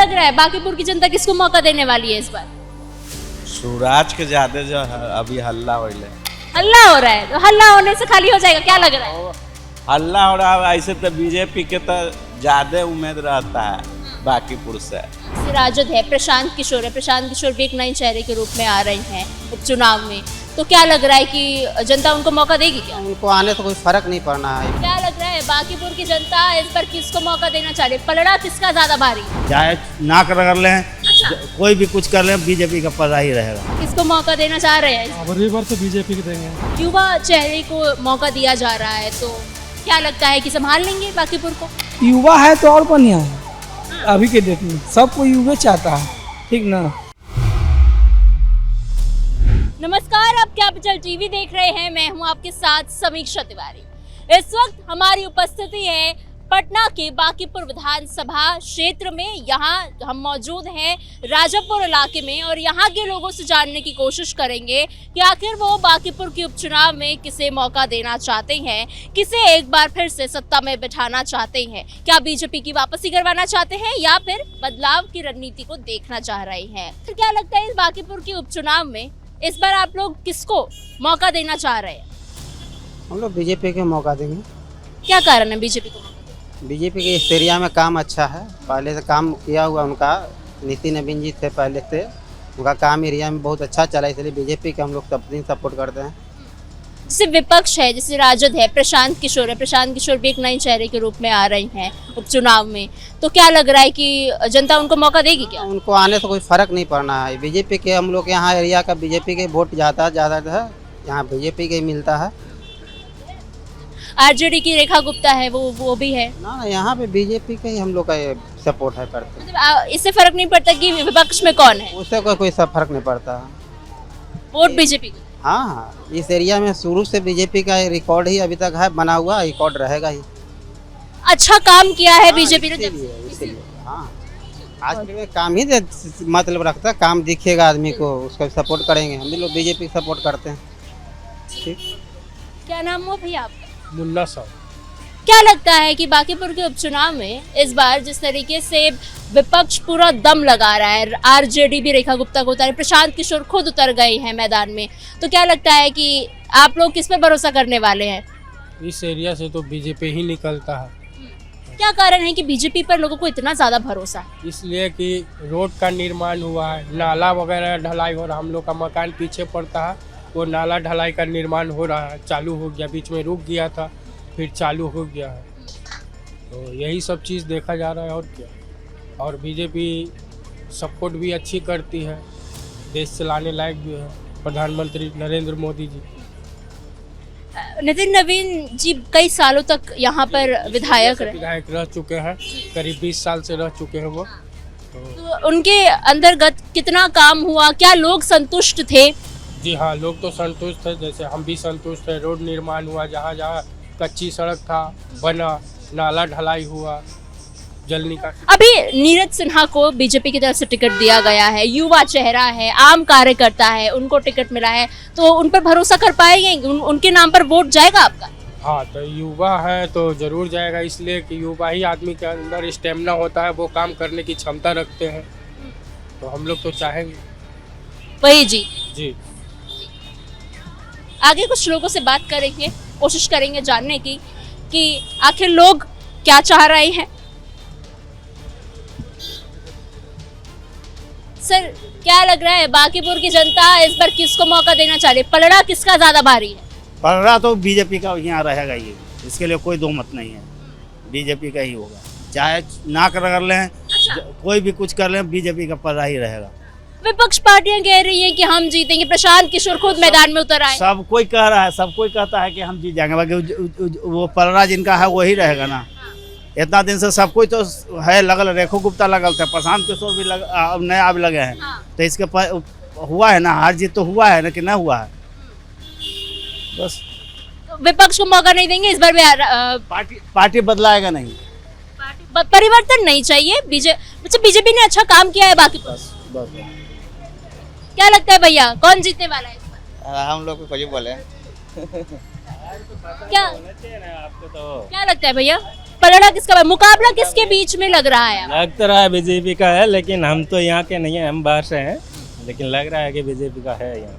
लग रहा है बांकीपुर की जनता किसको मौका देने वाली है इस बार? सूरज के ज्यादा जो अभी हल्ला होइले हल्ला हो रहा है, तो हल्ला होने से खाली हो जाएगा, क्या लग रहा है? हल्ला हो रहा है। ऐसे तो बीजेपी के तो ज्यादा उम्मीद रहता है बांकीपुर से। राजद है, प्रशांत किशोर है, प्रशांत किशोर भी एक नए चेहरे के रूप में आ रहे हैं उपचुनाव में, तो क्या लग रहा है कि जनता उनको मौका देगी क्या? उनको आने से कोई फर्क नहीं पड़ना है। क्या लग रहा है बांकीपुर की जनता इस पर किसको मौका देना चाह रही है? पलड़ा किसका ज्यादा भारी है? चाहे नाक रगड़ लें, कोई भी कुछ कर लें, बीजेपी का पता ही रहेगा। किसको मौका देना चाह रहे हैं? बार तो बीजेपी के देंगे। युवा चेहरे को मौका दिया जा रहा है, तो क्या लगता है कि संभाल लेंगे बांकीपुर को? युवा है तो और बढ़िया है। अभी के डेट में सबको युवा चाहता है, ठीक ना। नमस्कार, आप कैपिटल टीवी देख रहे हैं, मैं हूं आपके साथ समीक्षा तिवारी। इस वक्त हमारी उपस्थिति है पटना के बांकीपुर विधानसभा क्षेत्र में। यहाँ हम मौजूद हैं राजापुर इलाके में और यहाँ के लोगों से जानने की कोशिश करेंगे कि आखिर वो बांकीपुर के उपचुनाव में किसे मौका देना चाहते हैं, किसे एक बार फिर से सत्ता में बिठाना चाहते हैं, क्या बीजेपी की वापसी करवाना चाहते हैं या फिर बदलाव की रणनीति को देखना चाह रहे हैं। तो क्या लगता है इस बांकीपुर के उपचुनाव में इस बार आप लोग किसको मौका देना चाह रहे हैं? हम लोग बीजेपी के मौका देंगे। क्या कारण है बीजेपी को? बीजेपी के इस एरिया में काम अच्छा है, पहले से काम किया हुआ उनका। नितिन नवीन जी थे पहले से, उनका काम एरिया में बहुत अच्छा चला, इसलिए बीजेपी के हम लोग सब दिन सपोर्ट करते हैं। जैसे विपक्ष है, जैसे राजद है, प्रशांत किशोर है, प्रशांत किशोर भी एक नए चेहरे के रूप में आ रहे हैं उपचुनाव में, तो क्या लग रहा है कि जनता उनको मौका देगी क्या? उनको आने से कोई फर्क नहीं पड़ना है। बीजेपी के हम लोग यहाँ एरिया का बीजेपी के वोट ज़्यादा है, यहाँ बीजेपी के ही मिलता है। आरजेडी की रेखा गुप्ता है, वो भी है ना, यहाँ पे बीजेपी के ही हम लोग का सपोर्ट है करते हैं। मतलब इससे फर्क नहीं पड़ता कि विपक्ष में कौन है, उससे कोई सब फर्क नहीं पड़ता। वोट बीजेपी को। हाँ, इस एरिया में शुरू से बीजेपी का रिकॉर्ड ही अभी तक है, बना हुआ रिकॉर्ड रहेगा ही। अच्छा काम किया है बीजेपी ने, इसीलिए हाँ, आज के काम ही मतलब रखता है, काम दिखेगा आदमी को, उसका सपोर्ट करेंगे। हम भी लोग बीजेपी सपोर्ट करते हैं। ठीक, क्या नाम हुआ भैया आपका? मुन्ना साहब। क्या लगता है कि बांकीपुर के उपचुनाव में इस बार जिस तरीके से विपक्ष पूरा दम लगा रहा है, आरजेडी भी रेखा गुप्ता को उतारे, प्रशांत किशोर खुद उतर गए हैं मैदान में, तो क्या लगता है कि आप लोग किस पे भरोसा करने वाले हैं? इस एरिया से तो बीजेपी ही निकलता है। क्या कारण है कि बीजेपी पर लोगों को इतना ज्यादा भरोसा है? इसलिए कि रोड का निर्माण हुआ है, नाला वगैरह ढलाई हो रहा है। हम लोग का मकान पीछे पड़ता है, वो नाला ढलाई का निर्माण हो रहा है, चालू हो गया, बीच में रुक गया था, फिर चालू हो गया है। तो यही सब चीज़ देखा जा रहा है और क्या। और बीजेपी सपोर्ट भी अच्छी करती है, देश चलाने लायक भी है प्रधानमंत्री नरेंद्र मोदी जी। नितिन नवीन जी कई सालों तक यहाँ पर विधायक रह चुके हैं, करीब 20 साल से रह चुके हैं वो। तो उनके अंतर्गत कितना काम हुआ, क्या लोग संतुष्ट थे? जी हाँ, लोग तो संतुष्ट थे, जैसे हम भी संतुष्ट है। रोड निर्माण हुआ, जहाँ जहाँ कच्ची सड़क था बना, नाला ढलाई हुआ, जल निकासी। अभी नीरज सिन्हा को बीजेपी की तरफ से टिकट दिया गया है, युवा चेहरा है, आम कार्यकर्ता है, उनको टिकट मिला है, तो उन पर भरोसा कर पाएंगे? उनके नाम पर वोट जाएगा आपका? हाँ, तो युवा है तो जरूर जाएगा, इसलिए कि युवा ही आदमी के अंदर स्टेमिना होता है, वो काम करने की क्षमता रखते हैं, तो हम लोग तो चाहेंगे वही जी। आगे कुछ लोगों से बात करेंगे, कोशिश करेंगे जानने की कि आखिर लोग क्या चाह रहे हैं। सर, क्या लग रहा है बांकीपुर की जनता इस बार किसको मौका देना चाह रही है? पलड़ा किसका ज्यादा भारी है? पलड़ा तो बीजेपी का यहाँ रहेगा ही, इसके लिए कोई दो मत नहीं है, बीजेपी का ही होगा। चाहे नाक रगड़ लें, कोई भी कुछ कर लें, बीजेपी का पलड़ा ही रहेगा। विपक्ष पार्टियां कह रही हैं कि हम जीतेंगे, प्रशांत किशोर खुद मैदान में उतर आए। सब कोई कह रहा है, सब कोई कहता है कि हम जीत जाएंगे, बाकी वो पलड़ा जिनका है वही रहेगा ना। इतना दिन से सब कोई तो है लगल, रेखा गुप्ता लगल थे, प्रशांत किशोर भी अब नया भी लगे हैं, तो इसके हुआ है ना, हार जीत तो हुआ है ना, कि नहीं हुआ है। बस विपक्ष को मौका नहीं देंगे इस बार भी? पार्टी बदलाएगा नहीं, परिवर्तन नहीं चाहिए। बीजेपी ने अच्छा काम किया है बाकी। बस क्या लगता है भैया, कौन जीतने वाला है इस बार? हम लोग को कुछ बोले क्या लगता है भैया? पलड़ा किसका, मुकाबला किसके बीच में लग रहा है? लग तो रहा है बीजेपी का है, लेकिन हम तो यहाँ के नहीं है, हम बाहर से हैं, लेकिन लग रहा है कि बीजेपी का है यहाँ।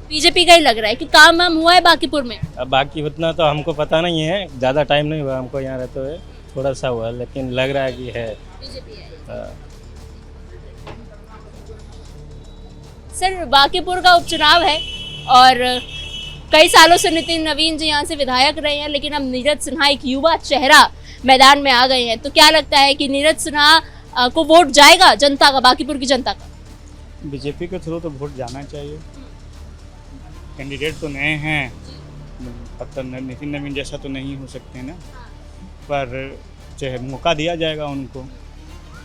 बीजेपी का ही लग रहा है कि काम वाम हुआ है बांकीपुर में? अब बाकी उतना तो हमको पता नहीं है, ज़्यादा टाइम नहीं हुआ हमको यहाँ रहते हुए, थोड़ा सा हुआ, लेकिन लग रहा है कि है। हाँ। सर, बांकीपुर का उपचुनाव है और कई सालों से नितिन नवीन जी यहाँ से विधायक रहे हैं, लेकिन अब नीरज सिन्हा एक युवा चेहरा मैदान में आ गए हैं, तो क्या लगता है कि नीरज सिन्हा को वोट जाएगा जनता का, बांकीपुर की जनता का? बीजेपी के थ्रू तो वोट जाना चाहिए। कैंडिडेट तो नए हैं, पता नितिन नवीन जैसा तो नहीं हो सकते ना, पर चाहे मौका दिया जाएगा उनको।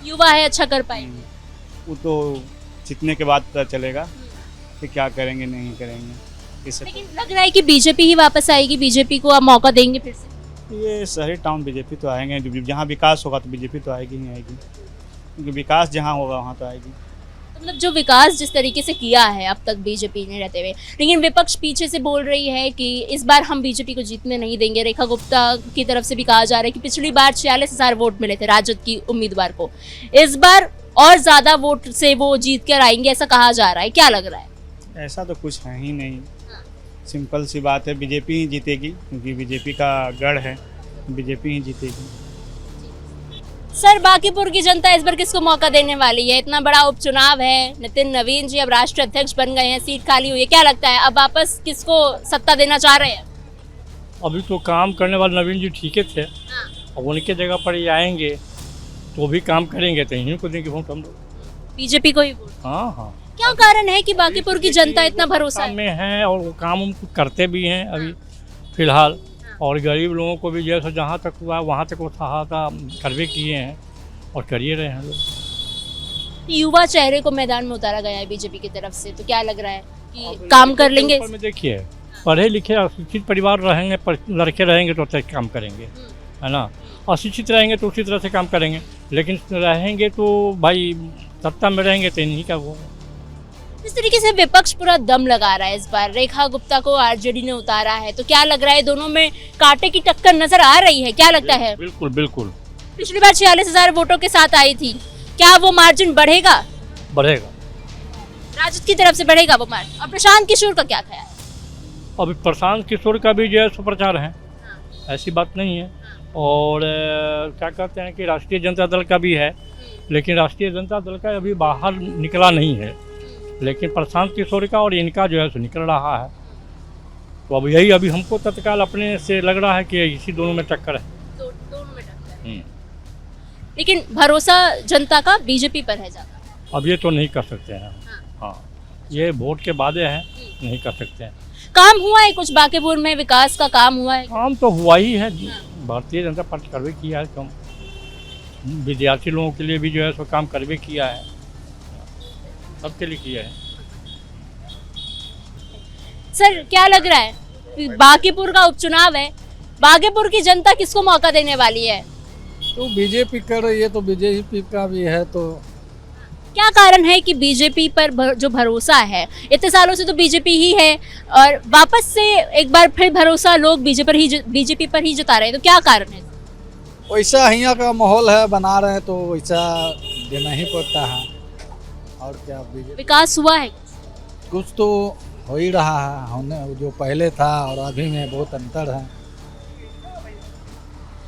युवा है, अच्छा कर पाएंगे। वो तो जीतने के बाद पता चलेगा कि क्या करेंगे नहीं करेंगे। इससे लेकिन लग रहा है कि बीजेपी ही वापस आएगी, बीजेपी को आप मौका देंगे फिर से? ये शहरी टाउन बीजेपी तो आएंगे, जहाँ विकास होगा तो बीजेपी तो आएगी ही आएगी, क्योंकि विकास जहाँ होगा वहाँ तो आएगी। मतलब जो विकास जिस तरीके से किया है अब तक बीजेपी ने रहते हुए, लेकिन विपक्ष पीछे से बोल रही है कि इस बार हम बीजेपी को जीतने नहीं देंगे। रेखा गुप्ता की तरफ से भी कहा जा रहा है कि पिछली बार 46,000 वोट मिले थे राजद की उम्मीदवार को, इस बार और ज्यादा वोट से वो जीत कर आएंगे, ऐसा कहा जा रहा है। क्या लग रहा है? ऐसा तो कुछ है ही नहीं, सिंपल सी बात है, बीजेपी ही जीतेगी, क्योंकि बीजेपी का गढ़ है, बीजेपी ही जीतेगी। सर, बांकीपुर की जनता इस बार किसको मौका देने वाली है? इतना बड़ा उपचुनाव है, नितिन नवीन जी अब राष्ट्रीय अध्यक्ष बन गए हैं, सीट खाली हुई है, क्या लगता है अब वापस किसको सत्ता देना चाह रहे हैं? अभी तो काम करने वाले नवीन जी ठीक थे, अब उनके जगह पर ये आएंगे तो भी काम करेंगे, तो इन्हीं को देंगे वोट हम लोग। बीजेपी को ही वोट? हाँ हाँ। क्या कारण है कि बांकीपुर की जनता इतना भरोसा काम में है और वो काम उनको करते भी हैं अभी फिलहाल, और गरीब लोगों को भी जैसे जहाँ तक हुआ वहाँ तक वो सहायता करवे किए हैं और करिए रहे हैं लोग। युवा चेहरे को मैदान में उतारा गया है बीजेपी की तरफ से, तो क्या लग रहा है कि काम कर लेंगे? में देखिए, पढ़े लिखे अशिक्षित परिवार रहेंगे, लड़के रहेंगे तो तक काम करेंगे, है ना। अशिक्षित रहेंगे तो उसी तरह से काम करेंगे, लेकिन रहेंगे तो भाई सत्ता में रहेंगे तो इन्हीं का वो। इस तरीके से विपक्ष पूरा दम लगा रहा है इस बार, रेखा गुप्ता को आरजेडी ने उतारा है, तो क्या लग रहा है दोनों में कांटे की टक्कर नजर आ रही है? क्या लगता है? बिल्कुल बिल्कुल। पिछली बार 46,000 वोटों के साथ आई थी, क्या वो मार्जिन बढ़ेगा? बढ़ेगा, राजद की तरफ से बढ़ेगा वो मार्जिन। और प्रशांत किशोर का क्या ख्याल है? अभी प्रशांत किशोर का भी जो है सुप्रचार है, ऐसी बात नहीं है। और क्या कहते हैं कि राष्ट्रीय जनता दल का भी है, लेकिन राष्ट्रीय जनता दल का अभी बाहर निकला नहीं है, लेकिन प्रशांत किशोर का और इनका जो है सो निकल रहा है। तो अब यही अभी हमको तत्काल अपने से लग रहा है कि इसी दोनों में टक्कर है। दोनों में टक्कर है। लेकिन भरोसा जनता का बीजेपी पर है ज्यादा। अब ये तो नहीं कर सकते हैं। हाँ, ये वोट के वादे हैं, नहीं कर सकते हैं। काम हुआ है कुछ बांकीपुर में, विकास का काम हुआ है? काम तो हुआ ही है, भारतीय जनता पार्टी करवे किया है काम, विद्यार्थी लोगों के लिए भी जो है सो काम करवे किया है, सबके लिए किया है। सर, क्या लग रहा है बांकीपुर का उपचुनाव है, बांकीपुर की जनता किसको मौका देने वाली है? तो बीजेपी कर रही है, तो बीजेपी का भी है, तो क्या कारण है कि बीजेपी पर जो भरोसा है, इतने सालों से तो बीजेपी ही है और वापस से एक बार फिर भरोसा लोग बीजेपी पर ही जता रहे हैं, तो क्या कारण है? वैसा यहाँ का माहौल है, बना रहे हैं तो वैसा देना ही पड़ता है। और क्या, बीजेपी विकास हुआ है? कुछ तो हो ही रहा है, होने जो पहले था और अभी में बहुत अंतर है।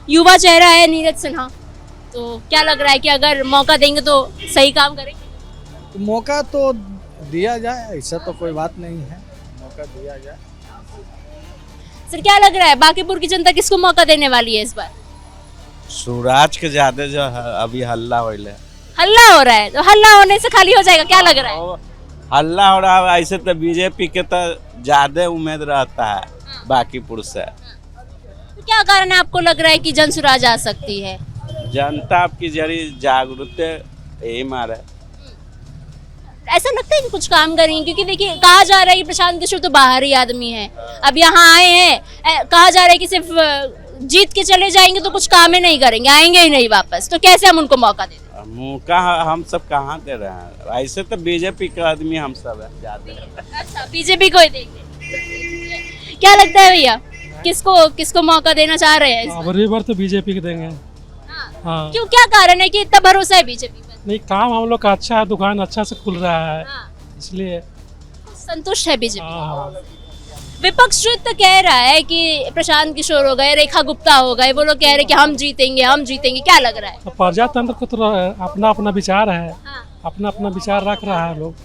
युवा चेहरा है नीरज सिन्हा, तो क्या लग रहा है कि अगर मौका देंगे तो सही काम करेंगे? तो मौका तो दिया जाए, ऐसा तो कोई बात नहीं है, मौका दिया जाए। सर, क्या लग रहा है बांकीपुर की जनता किसको मौका देने वाली है इस बार? सूरज के ज्यादा जो अभी हल्ला हो रहा है। हल्ला हो रहा है, तो हल्ला होने से खाली हो जाएगा, क्या लग रहा है? हल्ला हो रहा है, ऐसे तो बीजेपी के तो ज्यादा उम्मीद रहता है बांकीपुर से। तो क्या कारण है आपको लग रहा है कि जनसुराज आ सकती है? जनता आपकी जरी जागरूक यही मारे। ऐसा लगता है कि कुछ काम करेंगे, क्योंकि देखिए कहा जा रहा है कि प्रशांत किशोर तो बाहरी आदमी है, अब यहाँ आए हैं, कहा जा रहा है कि सिर्फ जीत के चले जाएंगे तो कुछ काम ही नहीं करेंगे, आएंगे ही नहीं वापस, तो कैसे हम उनको मौका दे दें? मौका हम सब कहाँ दे रहे हैं, ऐसे तो बीजेपी का आदमी हम सब है ज्यादा। अच्छा, बीजेपी को ही देंगे। क्या लगता है भैया, किसको मौका देना चाह रहे हैं? अगली बार तो बीजेपी को देंगे। हाँ क्यों, क्या कारण है कि इतना भरोसा है बीजेपी पर? नहीं, काम हम लोग का अच्छा है, दुकान अच्छा से खुल रहा है, हाँ, इसलिए संतुष्ट है बीजेपी। हाँ। विपक्ष तो कह रहा है कि प्रशांत किशोर हो गए, रेखा गुप्ता हो गए, वो लोग कह रहे हैं कि हम जीतेंगे, क्या लग रहा है? तो प्रजातंत्र को तो अपना अपना विचार है, हाँ। अपना अपना विचार रख रहा है लोग,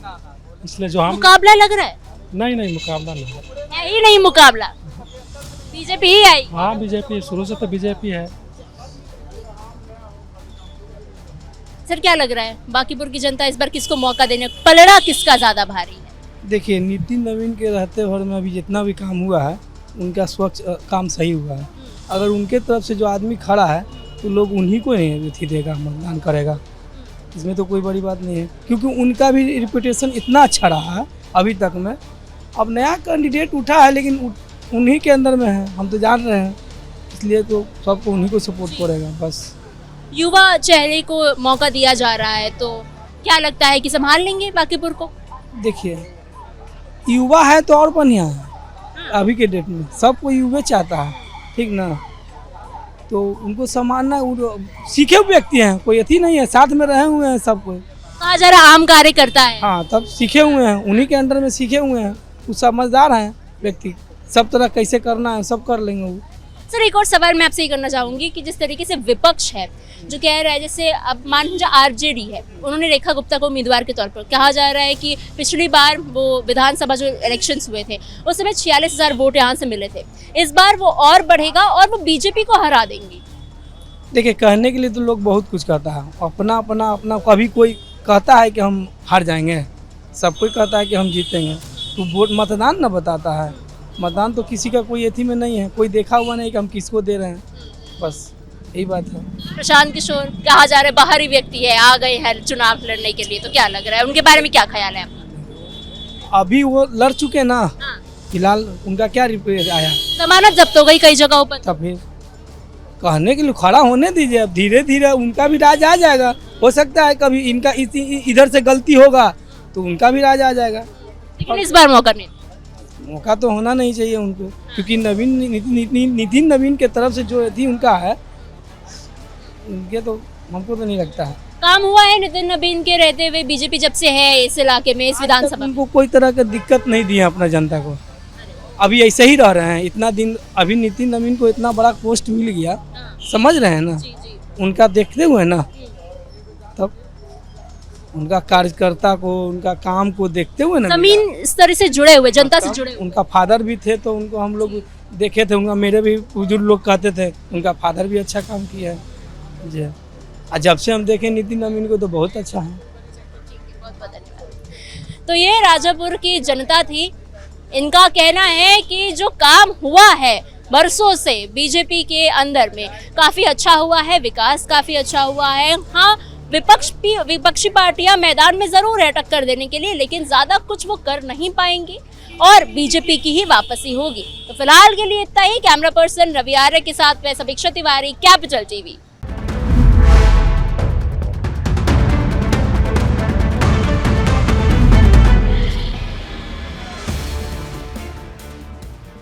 इसलिए जो हम मुकाबला लग रहा है? नहीं मुकाबला नहीं है। है ही नहीं मुकाबला, बीजेपी ही आई। हाँ बीजेपी, शुरू से तो बीजेपी है। सर क्या लग रहा है, बांकीपुर की जनता इस बार किसको मौका देने, पलड़ा किसका ज्यादा भारी है? देखिए, नितिन नवीन के रहते भर में अभी जितना भी काम हुआ है उनका स्वच्छ काम सही हुआ है। अगर उनके तरफ से जो आदमी खड़ा है तो लोग उन्हीं को ही देगा, मतदान करेगा, इसमें तो कोई बड़ी बात नहीं है, क्योंकि उनका भी रिपुटेशन इतना अच्छा रहा है अभी तक में। अब नया कैंडिडेट उठा है लेकिन उन्हीं के अंदर में है, हम तो जान रहे हैं, इसलिए तो सबको उन्हीं को सपोर्ट करेगा बस। युवा चेहरे को मौका दिया जा रहा है, तो क्या लगता है कि संभाल लेंगे बांकीपुर को? देखिए, युवा है तो और बढ़िया है, अभी के डेट में सबको युवा चाहता है, ठीक ना, तो उनको सम्मानना, सीखे हुए व्यक्ति हैं, कोई अथी नहीं है, साथ में रहे हुए हैं सब कोई। कहा जा रहा आम कार्य करता है। हाँ, तब सीखे हुए हैं, उन्हीं के अंडर में सीखे हुए हैं, वो समझदार हैं व्यक्ति, सब तरह कैसे करना है सब कर लेंगे वो। सर एक और सवाल मैं आपसे ये करना चाहूंगी कि जिस तरीके से विपक्ष है जो कह रहा है, जैसे अब मान लीजिए आरजेडी है, उन्होंने रेखा गुप्ता को उम्मीदवार के तौर पर, कहा जा रहा है कि पिछली बार वो विधानसभा जो इलेक्शंस हुए थे उस समय 46,000 वोट यहाँ से मिले थे, इस बार वो और बढ़ेगा और वो बीजेपी को हरा देंगी। देखिए, कहने के लिए तो लोग बहुत कुछ कहता है, अपना कभी कोई कहता है कि हम हार जाएंगे, सब कोई कहता है कि हम जीतेंगे, तो वोट मतदान न बताता है, मतदान तो किसी का कोई एथी में नहीं है, कोई देखा हुआ नहीं कि हम किसको दे रहे हैं, बस यही बात है। प्रशांत किशोर कहा जा रहा है बाहरी व्यक्ति है, आ गए हैं चुनाव लड़ने के लिए, तो क्या लग रहा है, उनके बारे में क्या ख्याल है आपका? अभी वो लड़ चुके ना, हाँ। फिलहाल उनका क्या रिपोर्ट आया, जमानत जब्त हो गई कई जगहों पर, तब फिर कहने के लिए खड़ा होने दीजिए, अब धीरे धीरे उनका भी राज आ जाएगा, हो सकता है कभी इनका इधर से गलती होगा तो उनका भी राज आ जाएगा, लेकिन इस बार मौका नहीं। मौका तो होना नहीं चाहिए उनको, क्योंकि नितिन नवीन के तरफ से जो थी उनका है, उनके तो हमको तो नहीं लगता है काम हुआ है नितिन नवीन के रहते हुए, बीजेपी जब से है इस इलाके में, इस विधानसभा में उनको कोई तरह का दिक्कत नहीं दी है अपना जनता को, अभी ऐसे ही रह रहे हैं इतना दिन, अभी नितिन नवीन को इतना बड़ा पोस्ट मिल गया, समझ रहे हैं ना, उनका देखते हुए ना, तब उनका कार्यकर्ता को, उनका काम को देखते हुए ना, जमीन स्तर से जुड़े हुए, जनता से जुड़े हुए। उनका फादर भी थे तो उनको हम लोग देखे थे, उनका मेरे भी बुजुर्ग लोग कहते थे उनका फादर भी अच्छा काम किया है जी, और जब से हम देखे नितिन नवीन को तो बहुत अच्छा है। बहुत बहुत धन्यवाद। तो ये राजापुर की जनता थी, इनका कहना है कि जो काम हुआ है बरसों से बीजेपी के अंदर में काफ़ी अच्छा हुआ है, विकास काफ़ी अच्छा हुआ है। हाँ, विपक्षी पार्टियां मैदान में ज़रूर है टक्कर देने के लिए, लेकिन ज़्यादा कुछ वो कर नहीं पाएंगी और बीजेपी की ही वापसी होगी। तो फिलहाल के लिए इतना ही। कैमरा पर्सन रवि आर्य के साथ मैं समीक्षा तिवारी, कैपिटल टीवी।